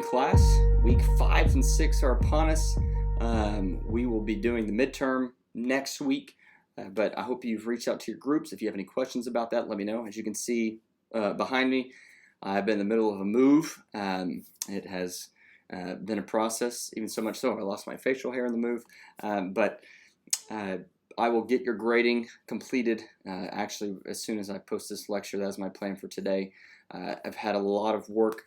in class. Week 5 and 6 are upon us. We will be doing the midterm next week, but I hope you've reached out to your groups. If you have any questions about that, let me know. As you can see behind me, I've been in the middle of a move. It has been a process, even so much so I lost my facial hair in the move, but I will get your grading completed actually as soon as I post this lecture. That's my plan for today. I've had a lot of work,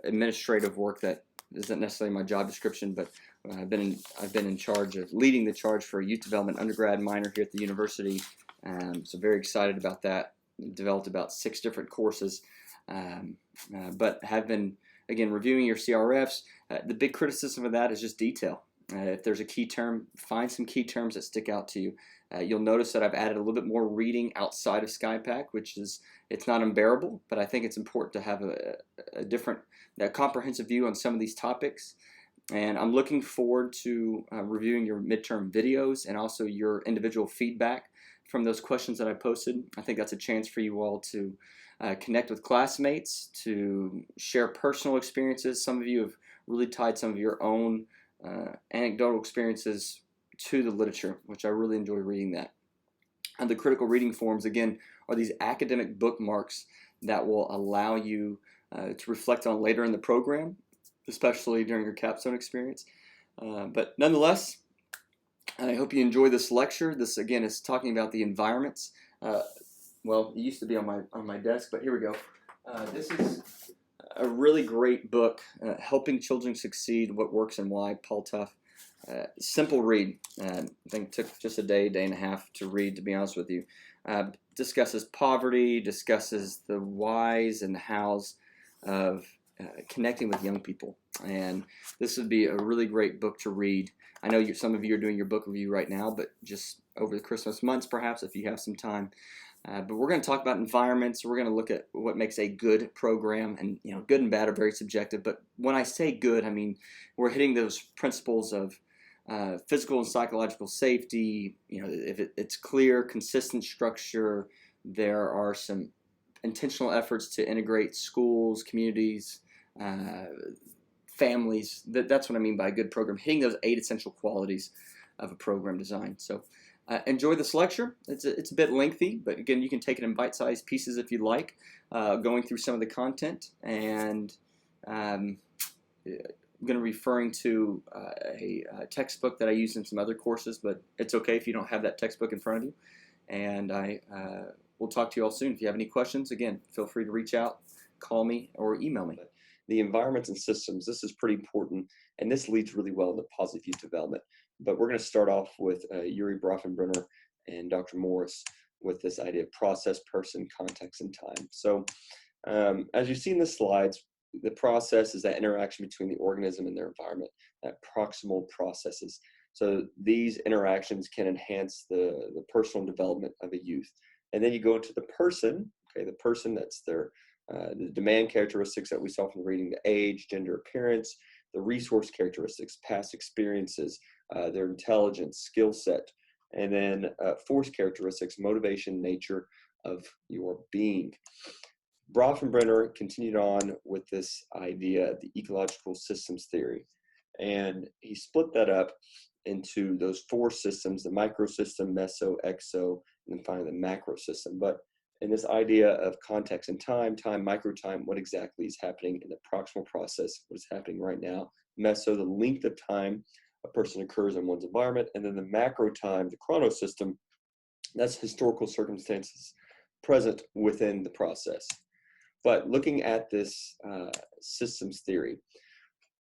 administrative work that isn't necessarily my job description, but I've been in charge of leading the charge for a youth development undergrad minor here at the university. So very excited about that. Developed about 6 different courses, but have been again reviewing your CRFs. The big criticism of that is just detail. If there's a key term, find some key terms that stick out to you. You'll notice that I've added a little bit more reading outside of SkyPack, which is, it's not unbearable, but I think it's important to have a different, comprehensive view on some of these topics. And I'm looking forward to reviewing your midterm videos and also your individual feedback from those questions that I posted. I think that's a chance for you all to connect with classmates, to share personal experiences. Some of you have really tied some of your own anecdotal experiences to the literature, which I really enjoy reading that. And the critical reading forms, again, are these academic bookmarks that will allow you to reflect on later in the program, especially during your capstone experience. But nonetheless, I hope you enjoy this lecture. This, again, is talking about the environments. Well, it used to be on my desk, but here we go. This is a really great book, Helping Children Succeed, What Works and Why, Paul Tough. Simple read. I think it took just a day and a half to read, to be honest with you. Discusses poverty, discusses the whys and hows of connecting with young people. And this would be a really great book to read. I know some of you are doing your book review right now, but just over the Christmas months, perhaps, if you have some time. But we're going to talk about environments. We're going to look at what makes a good program, and good and bad are very subjective. But when I say good, I mean we're hitting those principles of physical and psychological safety. If it's clear, consistent structure. There are some intentional efforts to integrate schools, communities, families. That's what I mean by a good program. Hitting those 8 essential qualities of a program design. So. Enjoy this lecture. It's a bit lengthy, but again, you can take it in bite-sized pieces if you like, going through some of the content. And I'm going to be referring to a textbook that I use in some other courses, but it's okay if you don't have that textbook in front of you. And I will talk to you all soon. If you have any questions, again, feel free to reach out, call me, or email me. The environments and systems, this is pretty important, and this leads really well into positive youth development. But we're going to start off with Yuri Brofenbrenner and Dr. Morris with this idea of process, person, context, and time. So as you see in the slides, the process is that interaction between the organism and their environment, that proximal processes. So these interactions can enhance the personal development of a youth. And then you go into the person, okay, the person, that's their the demand characteristics that we saw from the reading, the age, gender, appearance, the resource characteristics, past experiences, their intelligence, skill set, and then force characteristics, motivation, nature of your being. Brofenbrenner continued on with this idea, the ecological systems theory, and he split that up into those 4 systems: the microsystem, meso, exo, and then finally the macro system. But in this idea of context and time, microtime, what exactly is happening in the proximal process, what is happening right now. Meso, the length of time a person occurs in one's environment. And then the macro time, the chronosystem, that's historical circumstances present within the process. But looking at this systems theory,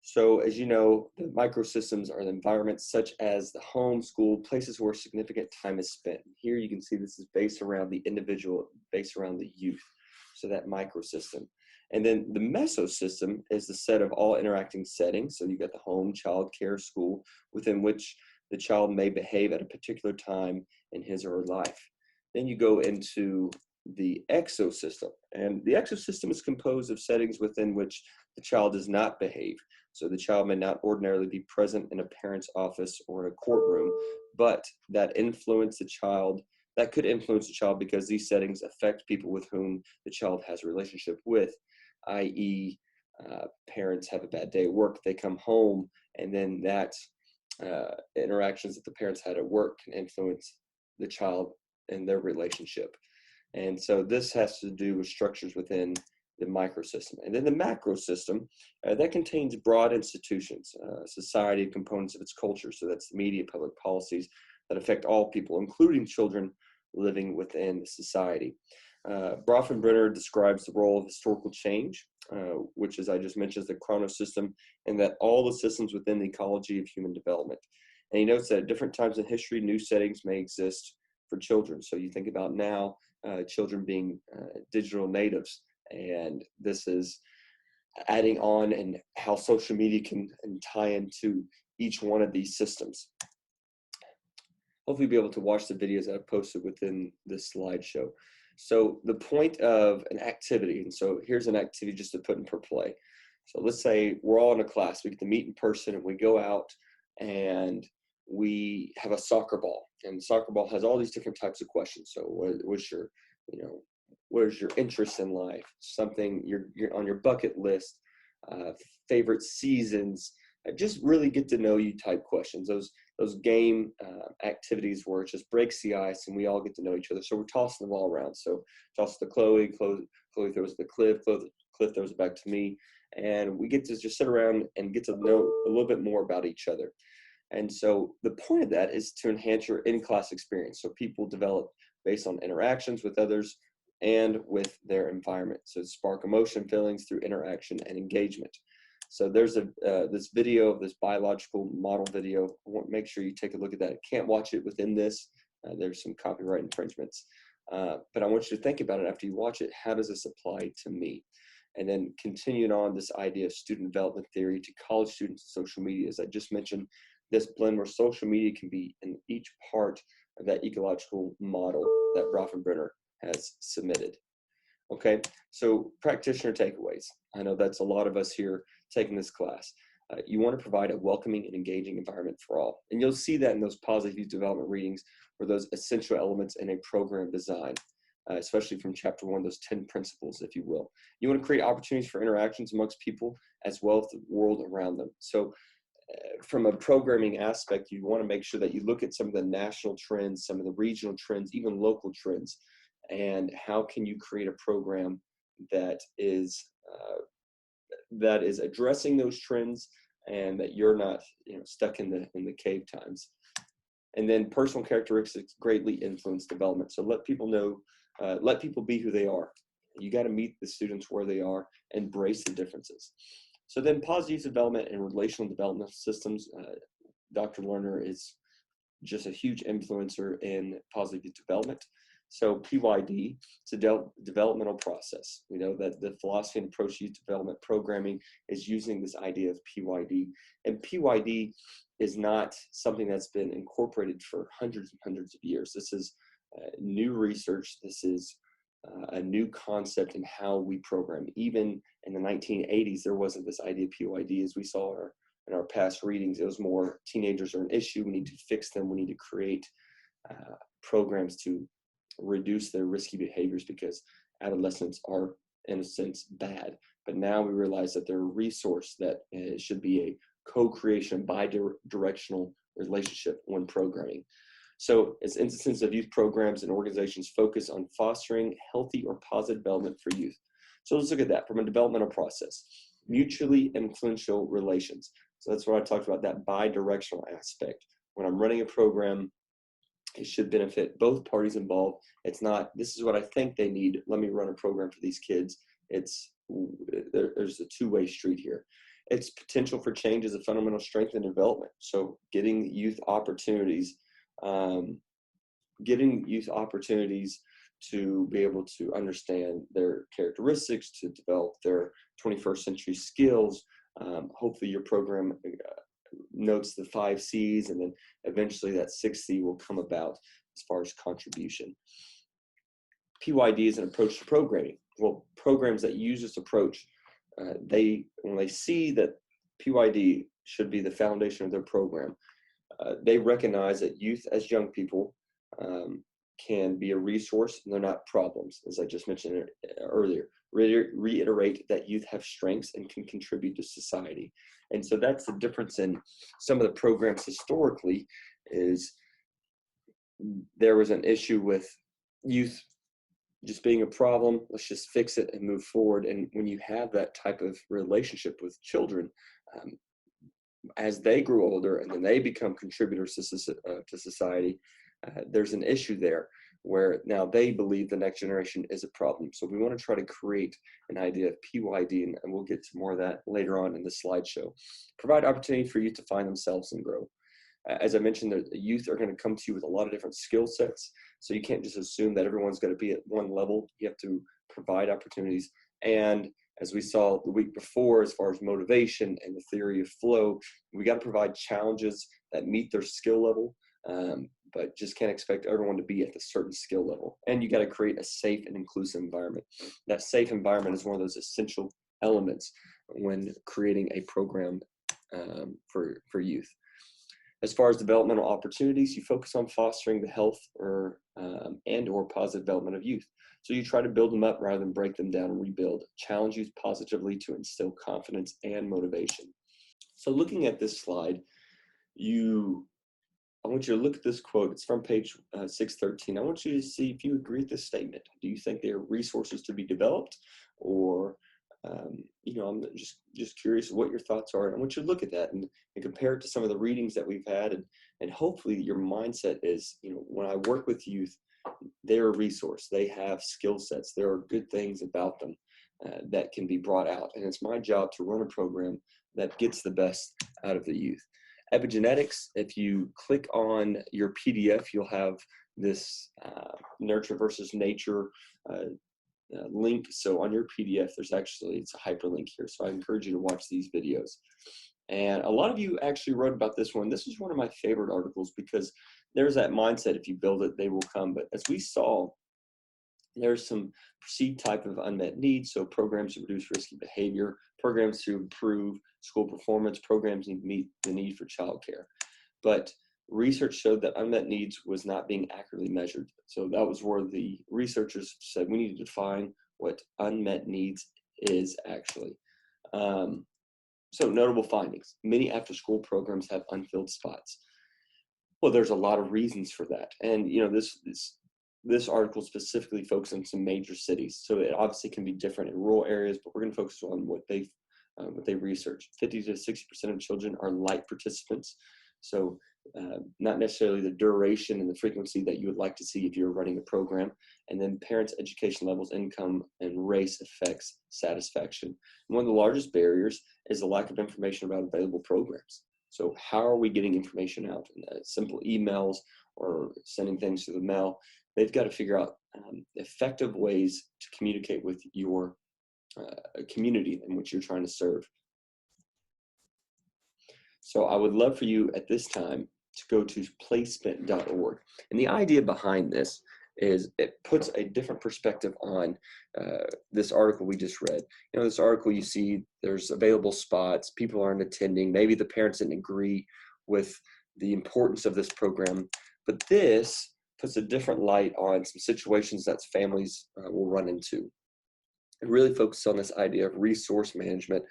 so as you know, the microsystems are the environments such as the home, school, places where significant time is spent. Here you can see this is based around the individual, based around the youth, so that microsystem. And then the mesosystem is the set of all interacting settings. So you got the home, child care, school, within which the child may behave at a particular time in his or her life. Then you go into the exosystem, and the exosystem is composed of settings within which the child does not behave. So the child may not ordinarily be present in a parent's office or in a courtroom, but that could influence the child because these settings affect people with whom the child has a relationship with, i.e., Parents have a bad day at work, they come home, and then that interactions that the parents had at work can influence the child and their relationship. And so this has to do with structures within the microsystem. And then the macro system, that contains broad institutions, society, components of its culture. So that's the media, public policies that affect all people, including children living within society. Bronfenbrenner describes the role of historical change, which, as I just mentioned, is the chronosystem, and that all the systems within the ecology of human development. And he notes that at different times in history, new settings may exist for children. So you think about now, children being digital natives, and this is adding on and how social media can tie into each one of these systems. Hopefully be able to watch the videos I've posted within this slideshow. So the point of an activity, and so here's an activity just to put in per play. So let's say we're all in a class, we get to meet in person, and we go out and we have a soccer ball, and the soccer ball has all these different types of questions. So what's your, what is your interest in life? Something you're on your bucket list, favorite seasons, just really get to know you type questions. Those game activities where it just breaks the ice and we all get to know each other. So we're tossing the ball around. So toss it to Chloe, Chloe throws it to Cliff, Cliff throws it back to me. And we get to just sit around and get to know a little bit more about each other. And so the point of that is to enhance your in-class experience. So people develop based on interactions with others and with their environment. So spark emotion feelings through interaction and engagement. So there's this video of this biological model video. I want to make sure you take a look at that. Can't watch it within this. There's some copyright infringements. But I want you to think about it after you watch it. How does this apply to me? And then continuing on this idea of student development theory to college students and social media. As I just mentioned, this blend where social media can be in each part of that ecological model that Bronfenbrenner has submitted. Okay, so practitioner takeaways. I know that's a lot of us here taking this class. You want to provide a welcoming and engaging environment for all. And you'll see that in those positive youth development readings or those essential elements in a program design, especially from chapter 1, those 10 principles, if you will. You want to create opportunities for interactions amongst people as well as the world around them. So from a programming aspect, you want to make sure that you look at some of the national trends, some of the regional trends, even local trends, and how can you create a program that is addressing those trends and that you're not stuck in the cave times. And then personal characteristics greatly influence development. So let people know, let people be who they are. You got to meet the students where they are, embrace the differences. So then positive development and relational development systems. Dr. Lerner is just a huge influencer in positive development. So PYD, it's a developmental process. We know that the philosophy and approach to youth development programming is using this idea of PYD. And PYD is not something that's been incorporated for hundreds and hundreds of years. This is new research. This is a new concept in how we program. Even in the 1980s, there wasn't this idea of PYD as we saw in our past readings. It was more teenagers are an issue. We need to fix them. We need to create programs to reduce their risky behaviors because adolescents are, in a sense, bad. But now we realize that they're a resource that should be a co-creation, bi-directional relationship when programming. So as instances of youth programs and organizations focus on fostering healthy or positive development for youth. So let's look at that from a developmental process. Mutually influential relations. So that's what I talked about, that bi-directional aspect. When I'm running a program, it should benefit both parties involved. It's not, this is what I think they need, let me run a program for these kids. There's a two-way street here. Its potential for change is a fundamental strength in development. So getting youth opportunities to be able to understand their characteristics, to develop their 21st century skills. Hopefully your program notes the 5 C's, and then eventually that 6th C will come about as far as contribution. PYD is an approach to programming. Well, programs that use this approach, when they see that PYD should be the foundation of their program, they recognize that youth as young people can be a resource, and they're not problems, as I just mentioned earlier. Reiterate that youth have strengths and can contribute to society. And so that's the difference in some of the programs historically, is there was an issue with youth just being a problem. Let's just fix it and move forward. And when you have that type of relationship with children, um, as they grow older and then they become contributors to society, there's an issue there where now they believe the next generation is a problem. So we want to try to create an idea of PYD, and we'll get to more of that later on in the slideshow. Provide opportunity for youth to find themselves and grow. As I mentioned, the youth are going to come to you with a lot of different skill sets. So you can't just assume that everyone's going to be at one level. You have to provide opportunities. And as we saw the week before, as far as motivation and the theory of flow, we got to provide challenges that meet their skill level, but just can't expect everyone to be at a certain skill level. And you got to create a safe and inclusive environment. That safe environment is one of those essential elements when creating a program for youth. As far as developmental opportunities, you focus on fostering the health and/or positive development of youth. So you try to build them up rather than break them down and rebuild. Challenge youth positively to instill confidence and motivation. So looking at this slide, I want you to look at this quote. It's from page 613. I want you to see if you agree with this statement. Do you think they are resources to be developed, or I'm just curious what your thoughts are. And I want you to look at that and compare it to some of the readings that we've had, and hopefully your mindset is, when I work with youth, they're a resource. They have skill sets. There are good things about them that can be brought out, and it's my job to run a program that gets the best out of the youth. Epigenetics, if you click on your PDF, you'll have this nurture versus nature link. So on your PDF, it's a hyperlink here. So I encourage you to watch these videos. And a lot of you actually wrote about this one. This is one of my favorite articles because there's that mindset, if you build it, they will come. But as we saw, there's some perceived type of unmet needs. So programs to reduce risky behavior, programs to improve school performance, programs to meet the need for childcare. But research showed that unmet needs was not being accurately measured. So that was where the researchers said we need to define what unmet needs is actually. So notable findings: many after-school programs have unfilled spots. Well, there's a lot of reasons for that, and this article specifically focuses on some major cities. So it obviously can be different in rural areas, but we're going to focus on what they researched. 50 to 60% of children are light participants. So not necessarily the duration and the frequency that you would like to see if you're running a program. And then parents' education levels, income, and race affects satisfaction. And one of the largest barriers is the lack of information about available programs. So how are we getting information out? Simple emails or sending things through the mail. They've got to figure out effective ways to communicate with your community in which you're trying to serve. So I would love for you at this time to go to placement.org. And the idea behind this is it puts a different perspective on this article we just read. This article, you see there's available spots, people aren't attending, maybe the parents didn't agree with the importance of this program, but this puts a different light on some situations that families will run into. It really focuses on this idea of resource management,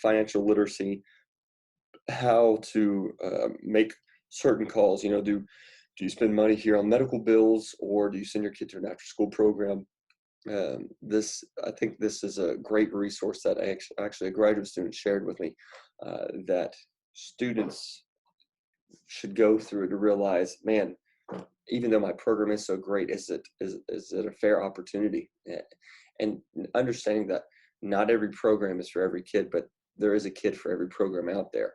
financial literacy, how to make certain calls. Do you spend money here on medical bills, or do you send your kid to an after-school program? I think this is a great resource that actually a graduate student shared with me that students should go through to realize, man, even though my program is so great, is it a fair opportunity? And understanding that not every program is for every kid, but there is a kid for every program out there.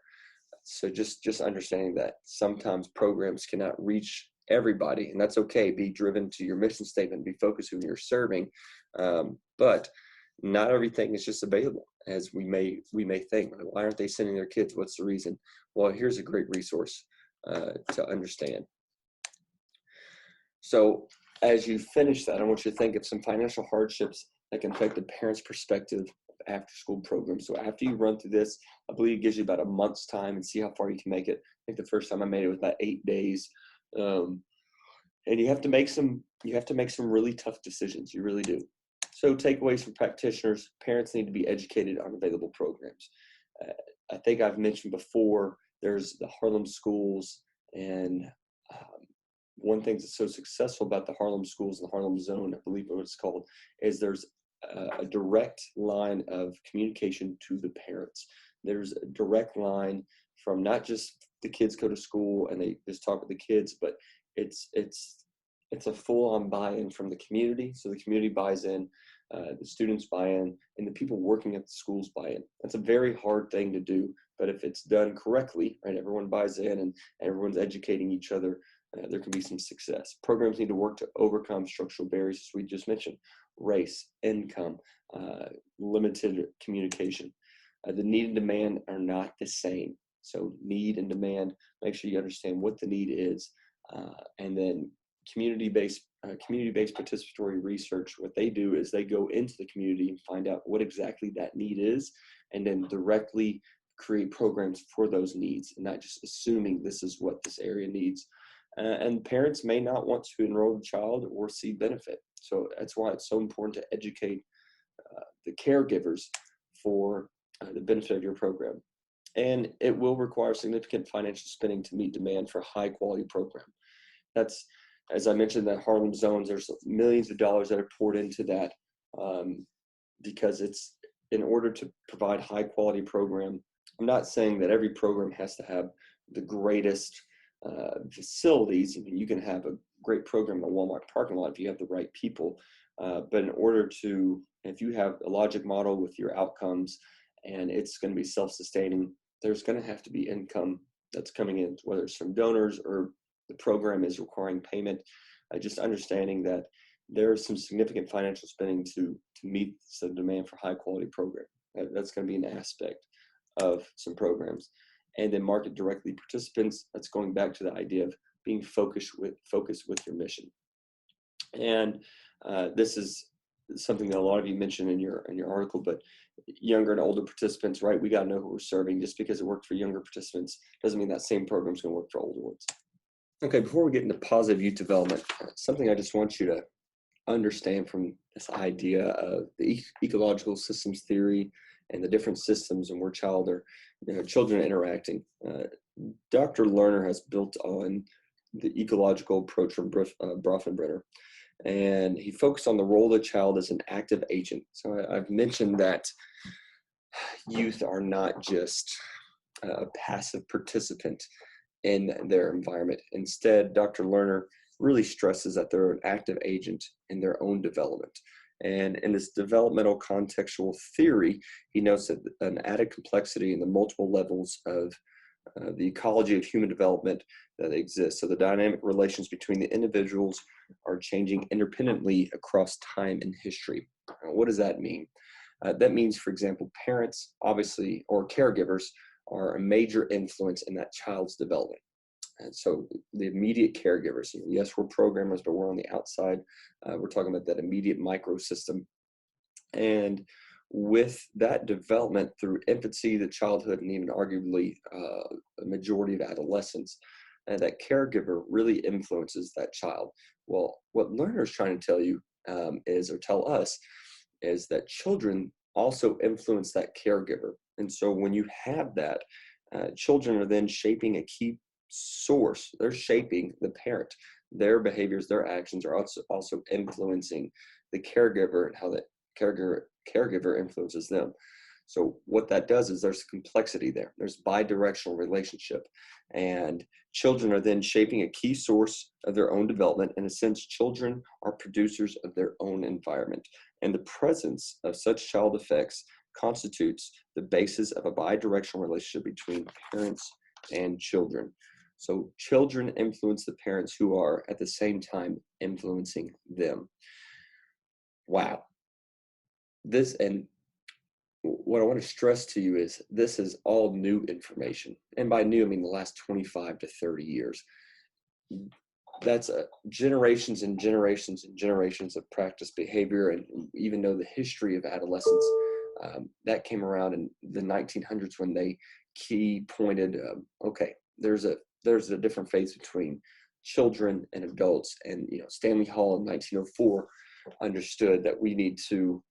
So just understanding that sometimes programs cannot reach everybody, and that's okay. Be driven to your mission statement, be focused who you're serving, but not everything is just available as we may think. Why aren't they sending their kids? What's the reason? Well, here's a great resource to understand. So as you finish that, I want you to think of some financial hardships that can affect the parent's perspective of after-school programs. So after you run through this, I believe it gives you about a month's time and see how far you can make it. I think the first time I made it was about 8 days. And you have to make some really tough decisions. You really do. So takeaways from practitioners: parents need to be educated on available programs. Uh, I think I've mentioned before, there's the Harlem schools, and one thing that's so successful about the Harlem schools and the Harlem zone, I believe what it's called, is there's a direct line of communication to the parents. There's a direct line from not just the kids go to school and they just talk with the kids, but it's it's it's a full-on buy-in from the community. So the community buys in, the students buy in, and the people working at the schools buy in. That's a very hard thing to do, but if it's done correctly, right, everyone buys in and everyone's educating each other, there can be some success. Programs need to work to overcome structural barriers, as we just mentioned: race, income, limited communication. The need and demand are not the same. So need and demand, make sure you understand what the need is. And then community-based participatory research, what they do is they go into the community and find out what exactly that need is, and then directly create programs for those needs, and not just assuming this is what this area needs. And parents may not want to enroll the child or see benefit. So that's why it's so important to educate the caregivers for the benefit of your program. And it will require significant financial spending to meet demand for a high quality program. That's, as I mentioned, that Harlem zones, there's millions of dollars that are poured into that, because it's in order to provide high quality program. I'm not saying that every program has to have the greatest facilities. I mean, you can have a great program in a Walmart parking lot if you have the right people. But in order to, if you have a logic model with your outcomes and it's going to be self-sustaining, there's going to have to be income that's coming in, whether it's from donors or the program is requiring payment. Just understanding that there is some significant financial spending to meet the demand for high quality program. That's going to be an aspect of some programs. And then market directly participants, that's going back to the idea of being focused with your mission. And this is something that a lot of you mentioned in your article, but younger and older participants, right? We got to know who we're serving. Just because it worked for younger participants doesn't mean that same program is going to work for older ones. Okay, before we get into positive youth development, something I just want you to understand from this idea of the ecological systems theory and the different systems and where children are interacting. Dr. Lerner has built on the ecological approach from Brofenbrenner, and he focused on the role of the child as an active agent. So I've mentioned that youth are not just a passive participant in their environment. Instead, Dr. Lerner really stresses that they're an active agent in their own development. And in this developmental contextual theory, he notes that an added complexity in the multiple levels of the ecology of human development that exists. So the dynamic relations between the individuals are changing independently across time and history. What does that mean? That means, for example, parents, obviously, or caregivers, are a major influence in that child's development. And so the immediate caregivers, yes, we're programmers, but we're on the outside. We're talking about that immediate microsystem. And with that development through infancy, the childhood, and even arguably a majority of adolescence, that caregiver really influences that child. Well, what Lerner's trying to tell you tell us, is that children also influence that caregiver. And so when you have that, children are then shaping a key source. They're shaping the parent. Their behaviors, their actions are also influencing the caregiver and how that caregiver influences them. So what that does is there's complexity there. There's bi-directional relationship. And children are then shaping a key source of their own development. In a sense, children are producers of their own environment. And the presence of such child effects constitutes the basis of a bi-directional relationship between parents and children. So children influence the parents who are at the same time influencing them. Wow. And what I want to stress to you is this is all new information. And by new, I mean the last 25 to 30 years. That's generations and generations and generations of practice behavior, and even though the history of adolescence, that came around in the 1900s when they pointed, okay, there's a different phase between children and adults. And Stanley Hall in 1904 understood that we need to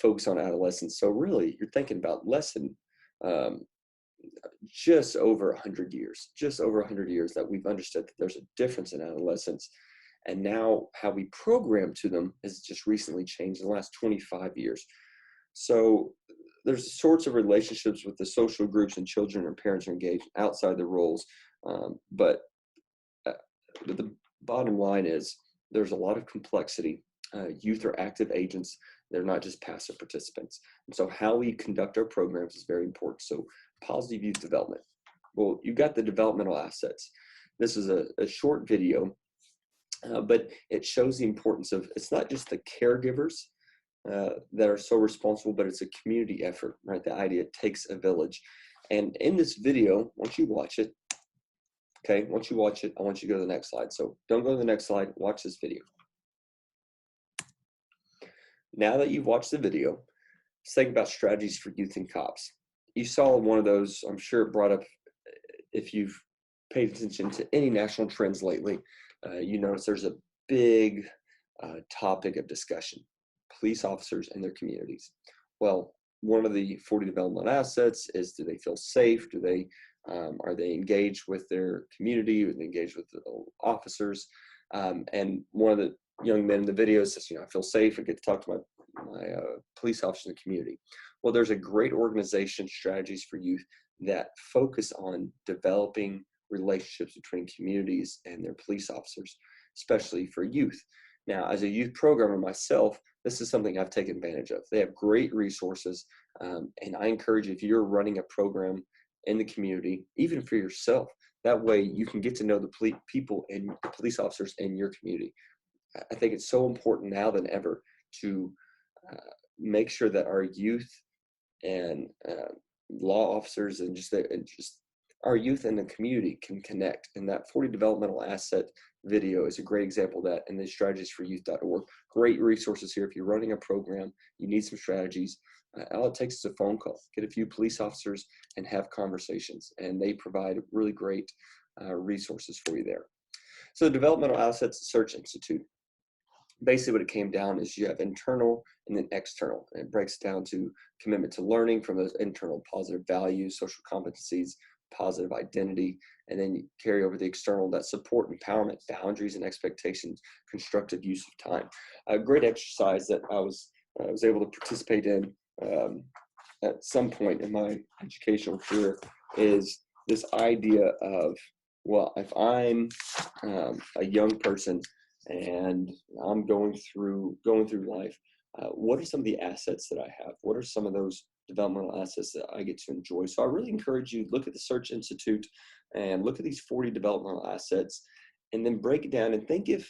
focus on adolescence. So really, you're thinking about less than um, just over 100 years, that we've understood that there's a difference in adolescence. And now how we program to them has just recently changed in the last 25 years. So there's sorts of relationships with the social groups, and children and parents are engaged outside their roles. But the bottom line is there's a lot of complexity. Youth are active agents. They're not just passive participants. And so how we conduct our programs is very important. So positive youth development. Well, you've got the developmental assets. This is a short video, but it shows the importance of, it's not just the caregivers that are so responsible, but it's a community effort, right? The idea, it takes a village. And in this video, once you watch it, I want you to go to the next slide. So don't go to the next slide, watch this video. Now that you've watched the video, let's think about strategies for youth and cops. You saw one of those, I'm sure it brought up, if you've paid attention to any national trends lately, you notice there's a big topic of discussion: police officers and their communities. Well, one of the 40 developmental assets is, do they feel safe? Are they engaged with their community? Are they engaged with the officers? And one of the young men in the video says, I feel safe. I get to talk to my police officers in the community. Well, there's a great organization, Strategies for Youth, that focus on developing relationships between communities and their police officers, especially for youth. Now, as a youth programmer myself, this is something I've taken advantage of. They have great resources, and I encourage you, if you're running a program in the community, even for yourself, that way you can get to know the people and the police officers in your community. I think it's so important now than ever to make sure that our youth and law officers and just our youth and the community can connect. And that 40 developmental asset video is a great example of that. And the strategiesforyouth.org, great resources here. If you're running a program, you need some strategies, all it takes is a phone call. Get a few police officers and have conversations, and they provide really great resources for you there. So the Developmental Assets Search Institute, basically what it came down is you have internal and then external. And it breaks down to commitment to learning from those internal positive values, social competencies, positive identity, and then you carry over the external, that support, empowerment, boundaries and expectations, constructive use of time. A great exercise that I was able to participate in at some point in my educational career is this idea of, well, if I'm a young person and I'm going through life, what are some of the assets that I have? What are some of those developmental assets that I get to enjoy? So I really encourage you, look at the Search Institute and look at these 40 developmental assets, and then break it down and think if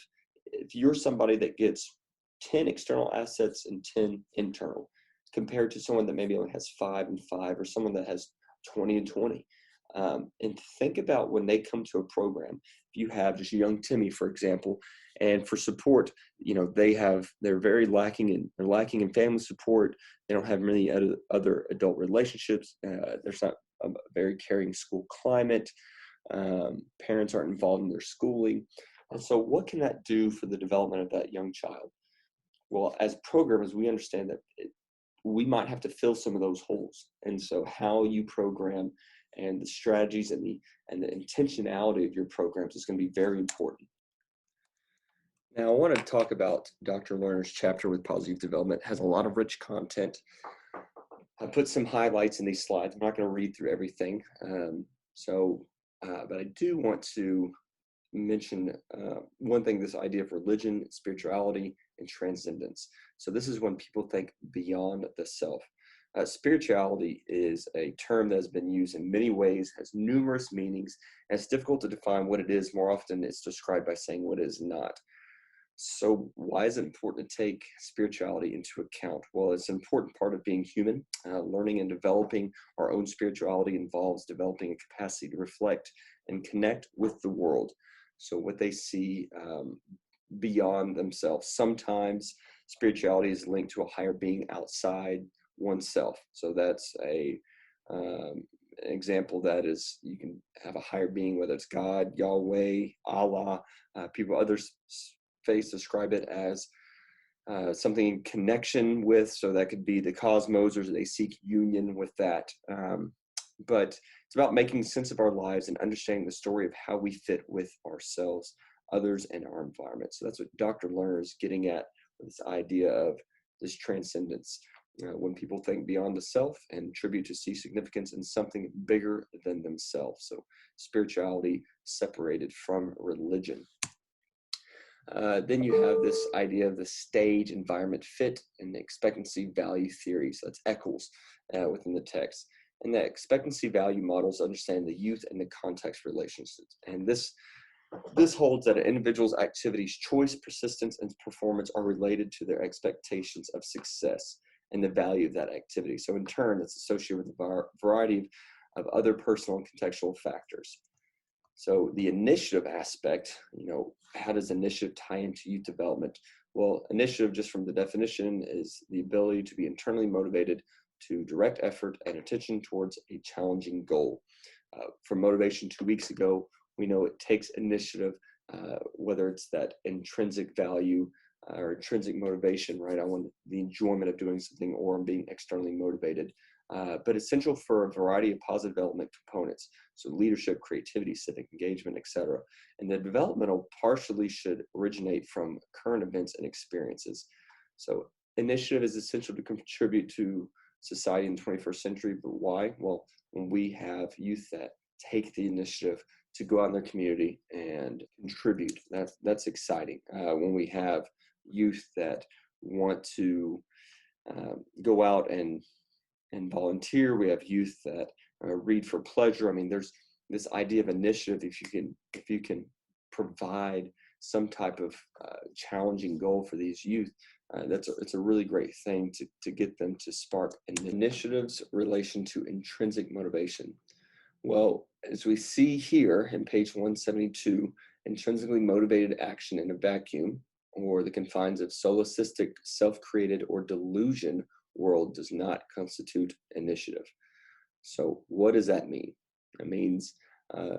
you're somebody that gets 10 external assets and 10 internal, compared to someone that maybe only has 5 and 5, or someone that has 20 and 20. And think about when they come to a program. If you have just young Timmy, for example, and for support, they're very lacking in family support. They don't have many other adult relationships. There's not a very caring school climate. Parents aren't involved in their schooling. And so what can that do for the development of that young child? Well, as programmers, we understand that we might have to fill some of those holes. And so how you program and the strategies and the intentionality of your programs is going to be very important. Now, I want to talk about Dr. Lerner's chapter with positive development. It has a lot of rich content. I put some highlights in these slides. I'm not going to read through everything. But I do want to mention one thing, this idea of religion, spirituality, and transcendence. So this is when people think beyond the self. Spirituality is a term that has been used in many ways, has numerous meanings, and it's difficult to define what it is. More often it's described by saying what it is not. So why is it important to take spirituality into account? Well, it's an important part of being human. Learning and developing our own spirituality involves developing a capacity to reflect and connect with the world. So what they see beyond themselves. Sometimes spirituality is linked to a higher being outside oneself. So that's An example of that is you can have a higher being, whether it's God, Yahweh, Allah. Others face describe it as something in connection with, so that could be the cosmos, or they seek union with that. But it's about making sense of our lives and understanding the story of how we fit with ourselves, others, and our environment. So that's what Dr. Lerner is getting at with this idea of this transcendence. When people think beyond the self and attribute to see significance in something bigger than themselves. So spirituality separated from religion. Then you have this idea of the stage, environment, fit, and the expectancy value theory. So that's Eccles within the text. And the expectancy value models understand the youth and the context relationships. And this holds that an individual's activities, choice, persistence, and performance are related to their expectations of success and the value of that activity. So in turn, it's associated with a variety of other personal and contextual factors. So the initiative aspect, how does initiative tie into youth development? Well, initiative, just from the definition, is the ability to be internally motivated to direct effort and attention towards a challenging goal. From motivation 2 weeks ago, we know it takes initiative, whether it's that intrinsic value or intrinsic motivation, right? I want the enjoyment of doing something, or I'm being externally motivated. But essential for a variety of positive development components. So leadership, creativity, civic engagement, etc. And the developmental partially should originate from current events and experiences. So initiative is essential to contribute to society in the 21st century, but why? Well, when we have youth that take the initiative to go out in their community and contribute, that's exciting. When we have youth that want to go out and volunteer, we have youth that read for pleasure. I mean, there's this idea of initiative. If you can provide some type of challenging goal for these youth, it's a really great thing to get them to spark an initiative's relation to intrinsic motivation. Well, as we see here in page 172, intrinsically motivated action in a vacuum or the confines of solipsistic, self-created, or delusion world does not constitute initiative. So what does that mean? It means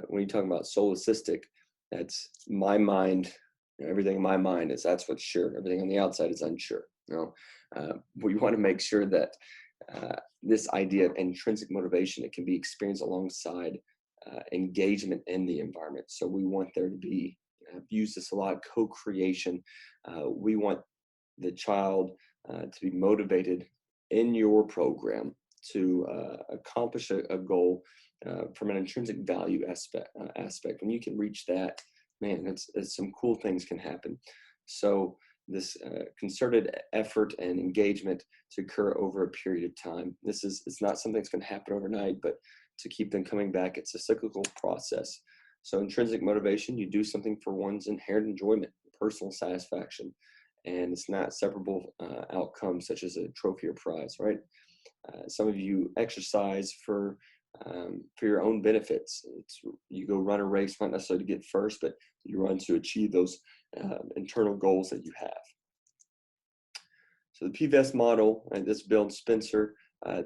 when you talk about solipsistic, that's my mind. Everything in my mind is that's what's sure. Everything on the outside is unsure. We want to make sure that this idea of intrinsic motivation, it can be experienced alongside engagement in the environment. So we want there to be, I've used this a lot, co-creation. We want the child to be motivated in your program to accomplish a goal from an intrinsic value aspect. When you can reach that, man, it's some cool things can happen. So this concerted effort and engagement to occur over a period of time. It's not something that's going to happen overnight, but to keep them coming back, it's a cyclical process. So intrinsic motivation, you do something for one's inherent enjoyment, personal satisfaction, and it's not separable outcomes such as a trophy or prize, right? Some of you exercise for your own benefits. You go run a race, not necessarily to get first, but you run to achieve those internal goals that you have. So the PVEST model, and this Bill and Spencer,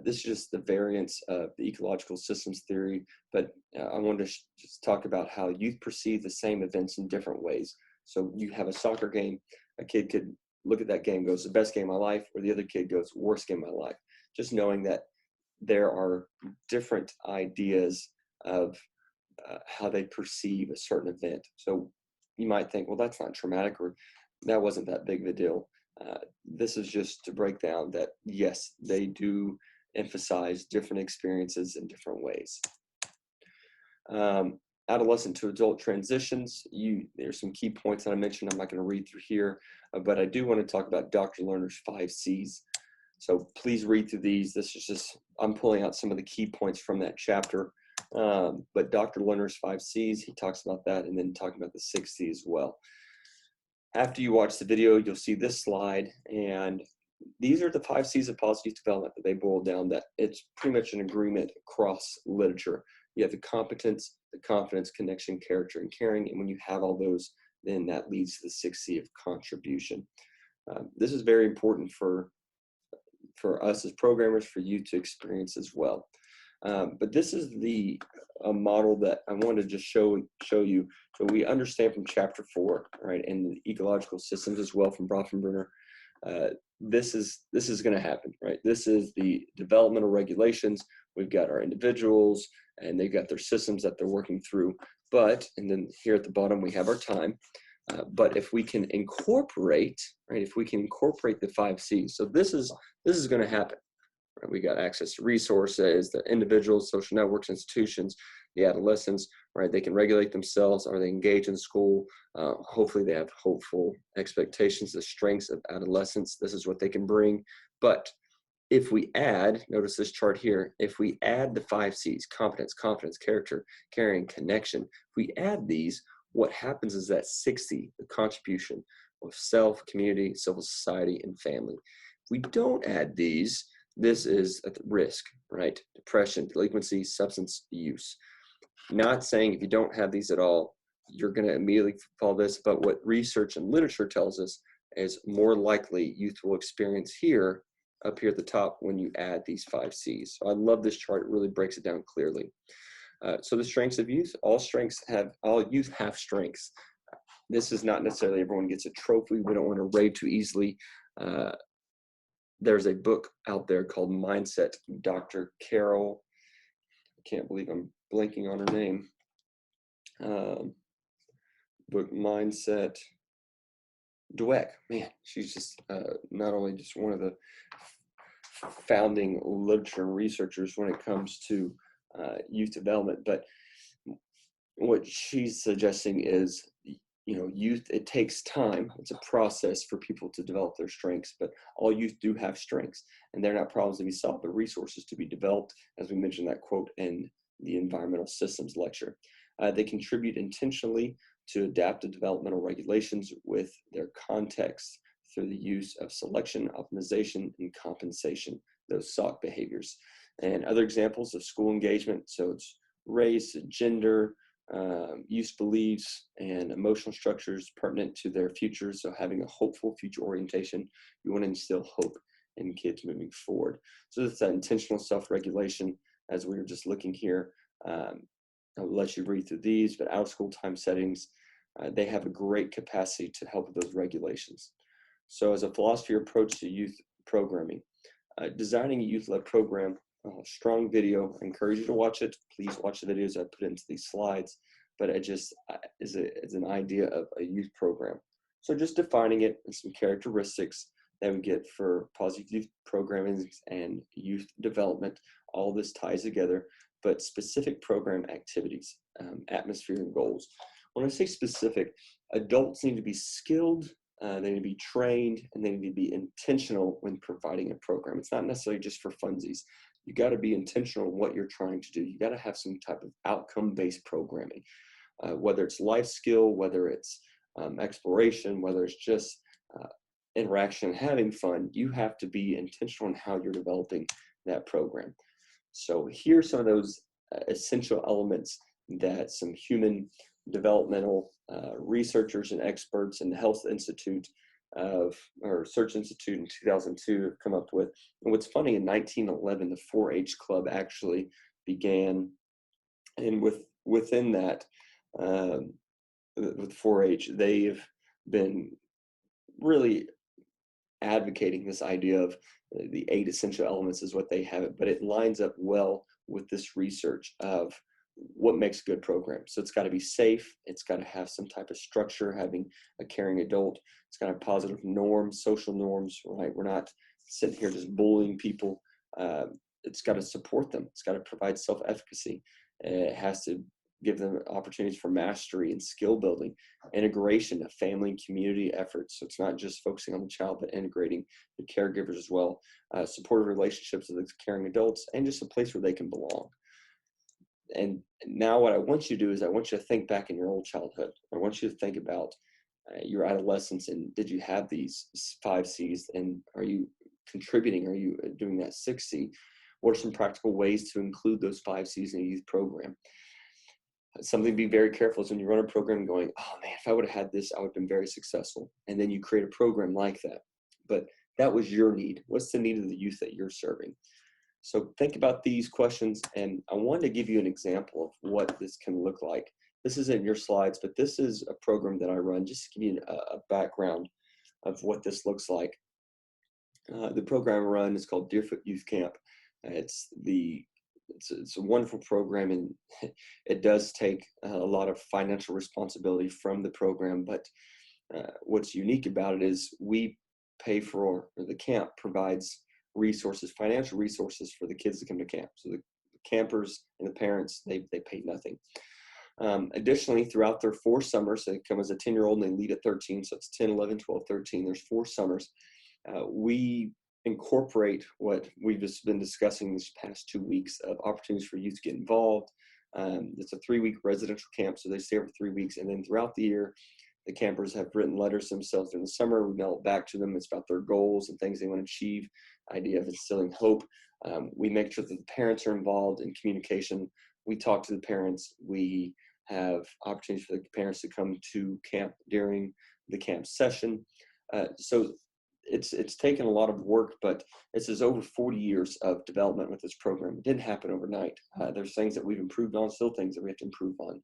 this is just the variance of the ecological systems theory, but I wanted to just talk about how youth perceive the same events in different ways. So you have a soccer game, a kid could look at that game and goes, the best game of my life, or the other kid goes, worst game of my life. Just knowing that there are different ideas of how they perceive a certain event. So you might think, well, that's not traumatic, or that wasn't that big of a deal. This is just to break down that, yes, they do emphasize different experiences in different ways. Adolescent to adult transitions, there's some key points that I mentioned. I'm not going to read through here, but I do want to talk about Dr. Lerner's 5 C's. So please read through these. This is just, I'm pulling out some of the key points from that chapter. But Dr. Lerner's 5 C's, he talks about that, and then talking about the 6 C as well. After you watch the video, you'll see this slide, and these are the 5 C's of positive development that they boil down, that it's pretty much an agreement across literature. You have the competence, the confidence, connection, character, and caring, and when you have all those, then that leads to the 6 C of contribution. This is very important for us as programmers, for you to experience as well. But this is the a model that I wanted to just show you. So we understand from chapter 4, right, and the ecological systems as well from Brofenbrunner. This is going to happen, right? This is the developmental regulations. We've got our individuals, and they've got their systems that they're working through. But, and then here at the bottom we have our time. But if we can incorporate, right, if we can incorporate the 5 C's, so this is going to happen. Right? We got access to resources, the individuals, social networks, institutions, the adolescents, right? They can regulate themselves. Are they engaged in school? Hopefully they have hopeful expectations, the strengths of adolescence. This is what they can bring. But if we add, notice this chart here, if we add the 5 C's, competence, confidence, character, caring, connection, if we add these, what happens is that 60, the contribution of self, community, civil society, and family. If we don't add these, this is at risk, right? Depression, delinquency, substance use. Not saying if you don't have these at all, you're going to immediately follow this, but what research and literature tells us is more likely youth will experience here, up here at the top, when you add these 5 C's. So I love this chart. It really breaks it down clearly. So the strengths of youth, all youth have strengths. This is not necessarily everyone gets a trophy. We don't want to rave too easily. There's a book out there called Mindset, Dr. Carol, I can't believe I'm blanking on her name. Book Mindset, Dweck, man, she's just not only just one of the founding literature researchers when it comes to youth development, but what she's suggesting is, youth, it takes time. It's a process for people to develop their strengths, but all youth do have strengths, and they're not problems to be solved, but resources to be developed, as we mentioned that quote in the environmental systems lecture. They contribute intentionally to adaptive developmental regulations with their context through the use of selection, optimization, and compensation, those SOC behaviors. And other examples of school engagement, so it's race, gender, youth beliefs, and emotional structures pertinent to their futures. So having a hopeful future orientation, you want to instill hope in kids moving forward. So that's that intentional self-regulation, as we were just looking here. I'll let you read through these, but out of school time settings, they have a great capacity to help with those regulations. So as a philosophy or approach to youth programming, designing a youth-led program, strong video. I encourage you to watch it. Please watch the videos I put into these slides, but it just is an idea of a youth program. So just defining it and some characteristics that we get for positive youth programming and youth development. All this ties together, but specific program activities, atmosphere, and goals. When I say specific, adults need to be skilled, they need to be trained, and they need to be intentional when providing a program. It's not necessarily just for funsies. You got to be intentional in what you're trying to do. You got to have some type of outcome-based programming, whether it's life skill, whether it's exploration, whether it's just interaction, having fun. You have to be intentional in how you're developing that program. So here are some of those essential elements that some human developmental researchers and experts in the Health Institute or Search Institute in 2002 have come up with. And what's funny, in 1911, the 4-H Club actually began, and within that, with 4-H, they've been really advocating this idea of the 8 essential elements is what they have it, but it lines up well with this research of what makes a good program. So it's got to be safe. It's got to have some type of structure, having a caring adult. It's got to have positive norms, social norms, right? We're not sitting here just bullying people. It's got to support them. It's got to provide self-efficacy. It has to give them opportunities for mastery and skill building, integration of family and community efforts. So it's not just focusing on the child, but integrating the caregivers as well, supportive relationships with the caring adults, and just a place where they can belong. And now what I want you to do is I want you to think back in your old childhood. I want you to think about your adolescence, and did you have these 5 C's, and are you contributing? Are you doing that 6 C? What are some practical ways to include those 5 C's in a youth program? Something to be very careful is when you run a program going, oh man, if I would have had this, I would have been very successful. And then you create a program like that. But that was your need. What's the need of the youth that you're serving? So think about these questions, and I wanted to give you an example of what this can look like. This isn't in your slides, but this is a program that I run, just to give you a background of what this looks like. The program I run is called Deerfoot Youth Camp. It's a wonderful program, and it does take a lot of financial responsibility from the program, but what's unique about it is we pay for, or the camp provides resources, financial resources for the kids that come to camp. So the campers and the parents, they pay nothing. Additionally, throughout their 4 summers, they come as a 10-year-old and they leave at 13, so it's 10, 11, 12, 13. There's 4 summers. We incorporate what we've just been discussing these past 2 weeks of opportunities for youth to get involved. It's a 3-week residential camp, so they stay for 3 weeks, and then throughout the year, the campers have written letters themselves during the summer. We mail it back to them. It's about their goals and things they want to achieve, idea of instilling hope. We make sure that the parents are involved in communication. We talk to the parents. We have opportunities for the parents to come to camp during the camp session. So it's taken a lot of work, but this is over 40 years of development with this program. It didn't happen overnight. There's things that we've improved on, still things that we have to improve on.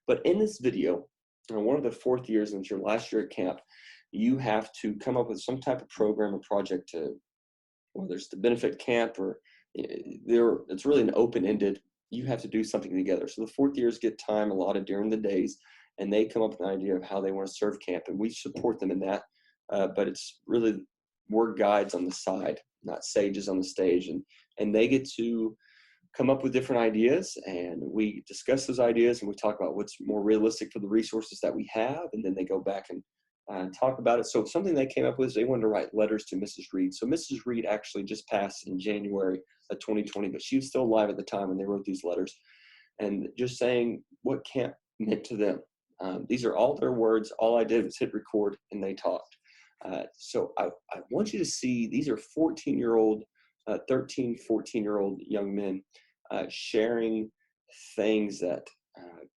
But in this video, one of the 4th years, and it's your last year at camp, you have to come up with some type of program or project to, whether it's to benefit camp or it's really an open-ended, you have to do something together. So the 4th years get time allotted during the days, and they come up with an idea of how they want to serve camp, and we support them in that. But it's really, we're guides on the side, not sages on the stage, and they get to come up with different ideas, and we discuss those ideas, and we talk about what's more realistic for the resources that we have, and then they go back and talk about it. So something they came up with is they wanted to write letters to Mrs. Reed. So Mrs. Reed actually just passed in January of 2020, but she was still alive at the time when they wrote these letters, and just saying what camp meant to them. These are all their words. All I did was hit record, and they talked. So I want you to see, these are 14-year-old, 13, 14-year-old young men sharing things that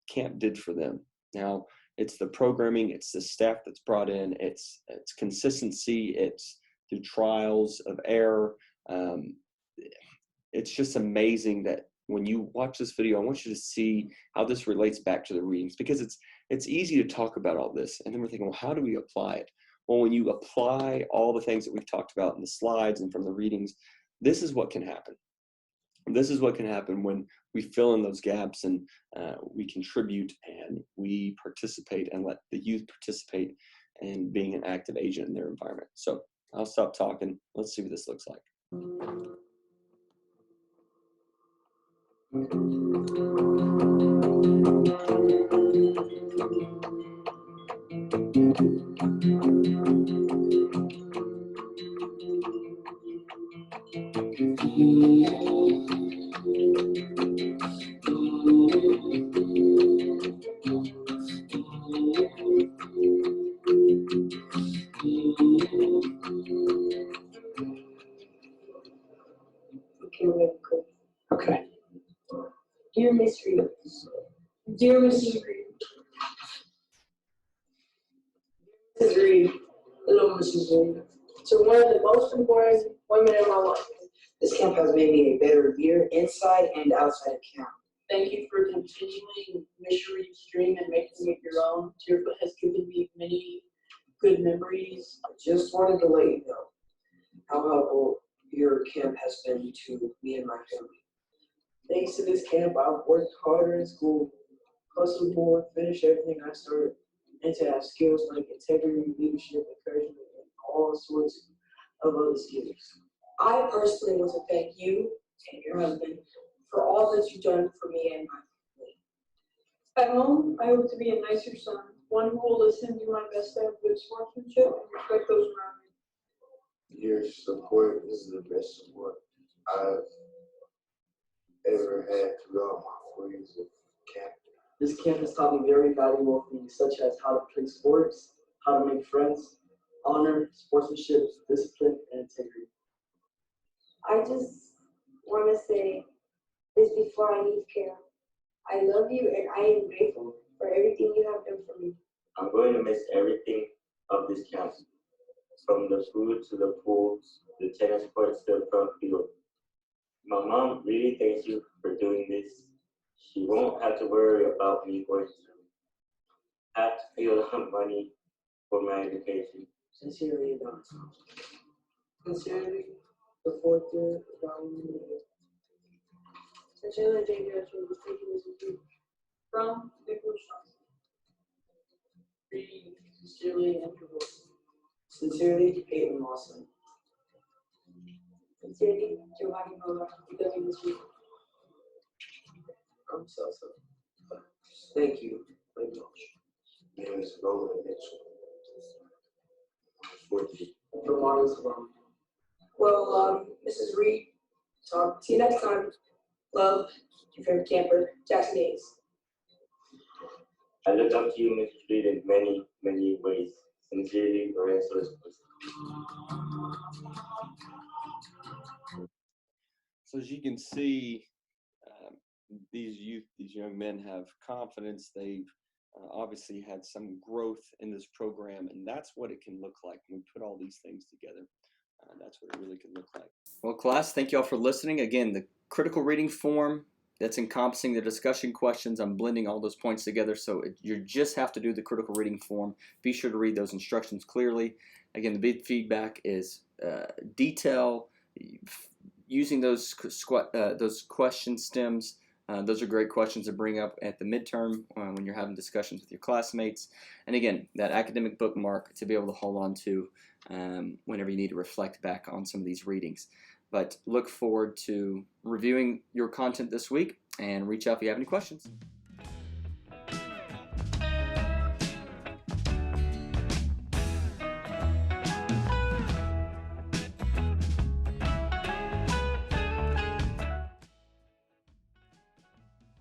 camp did for them. Now, it's the programming, it's the staff that's brought in, it's consistency, it's through trials of error. It's just amazing that when you watch this video, I want you to see how this relates back to the readings, because it's easy to talk about all this, and then we're thinking, well, how do we apply it? Well, when you apply all the things that we've talked about in the slides and from the readings, this is what can happen. This is what can happen when we fill in those gaps, and we contribute, and we participate, and let the youth participate in being an active agent in their environment. So I'll stop talking. Let's see what this looks like. Okay. Dear Miss Reed. Dear Mrs. Reed. Mrs. Reed. Hello, Mrs. Reed. To one of the most important women in my life. This camp has made me a better leader inside and outside of camp. Thank you for continuing Miss Reed's dream and making it your own. Deerfoot has given me many good memories. I just wanted to let you know how helpful your camp has been to me and my family. Thanks to this camp, I've worked harder in school, hustled more, finished everything I started, and to have skills like integrity, leadership, encouragement, and all sorts of other skills. I personally want to thank you and your husband for all that you've done for me and my family. At home, I hope to be a nicer son, one who will listen, do my best to have good sportsmanship, and respect those around me. Your support is the best support I've ever had throughout my 4 years of camp. This camp has taught me very valuable things such as how to play sports, how to make friends, honor, sportsmanship, discipline, and integrity. I just want to say this before I leave camp. I love you and I am grateful for everything you have done for me. I'm going to miss everything of this camp, from the food to the pools, the tennis courts to the front field. My mom really thanks you for doing this. She won't have to worry about me going to have to pay a lot of money for my education. Sincerely, Dr. Sincerely, the fourth year, Sincerely, J. Gertrude, was taking this with you. from Nicholas Johnson. Reading sincerely and devoted. Sincerely, Peyton Lawson. Sincerely, Giovanni Mola, becoming this week. I'm Salsa. Thank you very much. Name's Roland Mitchell. 14. For Marty's Love. Well, Mrs. Reed, talk to you next time. Love, your favorite camper, Jackson Hayes. I look up to you, Mrs. Reed, in many, many ways. Sincerely, Lorenzo Esposito. So as you can see, these young men have confidence. They've obviously had some growth in this program, and that's what it can look like when we put all these things together. That's what it really can look like. Well, class, thank you all for listening. Again, the critical reading form that's encompassing the discussion questions. I'm blending all those points together, so you just have to do the critical reading form. Be sure to read those instructions clearly. Again, the big feedback is detail, using those question stems. Those are great questions to bring up at the midterm when you're having discussions with your classmates. And again, that academic bookmark to be able to hold on to whenever you need to reflect back on some of these readings. But look forward to reviewing your content this week, and reach out if you have any questions.